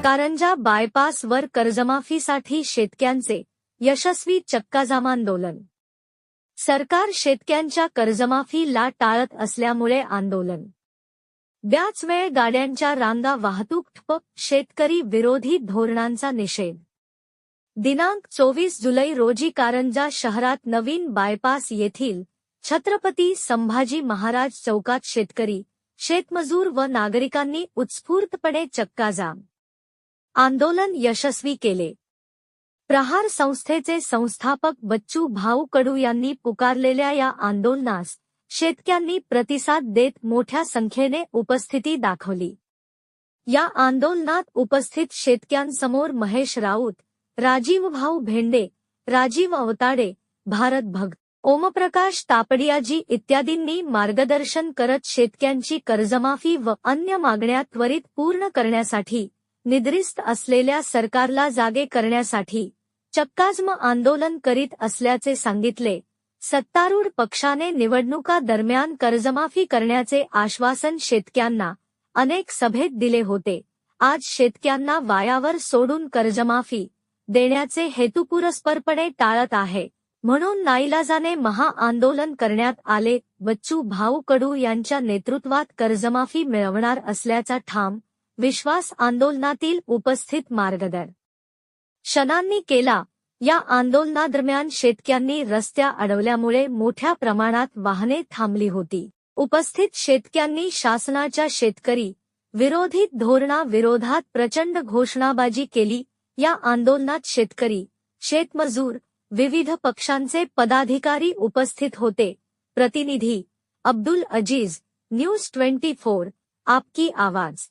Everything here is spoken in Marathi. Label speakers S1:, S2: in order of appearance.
S1: कारंजा बायपासवर कर्जमाफीसाठी शेतकऱ्यांचे यशस्वी चक्काजाम आंदोलन. सरकार शेतकऱ्यांच्या कर्जमाफीला टाळत असल्यामुळे आंदोलन. बऱ्याच वेळ गाड्यांच्या रांगा, वाहतूक ठप्प, शेतकरी विरोधी धोरणांचा निषेध. दिनांक 24 जुलै रोजी कारंजा शहरात नवीन बायपास येथील छत्रपती संभाजी महाराज चौकात शेतकरी, शेतमजूर व नागरिकांनी उत्स्फूर्तपणे चक्काजाम आंदोलन यशस्वी केले. प्रहार संस्थेचे संस्थापक बच्चू भाऊ कडू यांनी पुकारलेल्या या आंदोलनास शेतकऱ्यांनी प्रतिसाद देत मोठ्या संख्येने उपस्थिती दाखवली. या आंदोलनात उपस्थित शेतकऱ्यांसमोर महेश राऊत, राजीव भाऊ भेंडे, राजीव अवताडे, भारत भगत, ओमप्रकाश तापडियाजी इत्यादींनी मार्गदर्शन करत शेतकऱ्यांची कर्जमाफी व अन्य मागण्या त्वरित पूर्ण करण्यासाठी निद्रिस्त असलेल्या सरकारला जागे करण्यासाठी चक्काजाम आंदोलन करीत असल्याचे सांगितले. सत्तारूढ पक्षाने निवडणुका दरम्यान कर्जमाफी करण्याचे आश्वासन शेतकऱ्यांना अनेक सभेत दिले होते. आज शेतकऱ्यांना वायावर सोडून कर्जमाफी देण्याचे हेतुपुरस्सरपणे टाळत आहे, म्हणून नाईलाजाने महाआंदोलन करण्यात आले. बच्चू भाऊ कडू यांच्या नेतृत्वात कर्जमाफी मिळवणार असल्याचा ठाम विश्वास आंदोलनातील उपस्थित मार्गदर्शकांनी केला. या आंदोलनादरम्यान शेतकऱ्यांनी रस्त्या अडवल्यामुळे मोठ्या प्रमाणात वाहने थांबली होती. उपस्थित शेतकऱ्यांनी शासनाच्या शेतकरी विरोधी धोरणाविरोधात प्रचंड घोषणाबाजी केली. या आंदोलनात शेतकरी, शेतमजूर, विविध पक्षांचे पदाधिकारी उपस्थित होते. प्रतिनिधी अब्दुल अजीज, न्यूज 24, आपकी आवाज.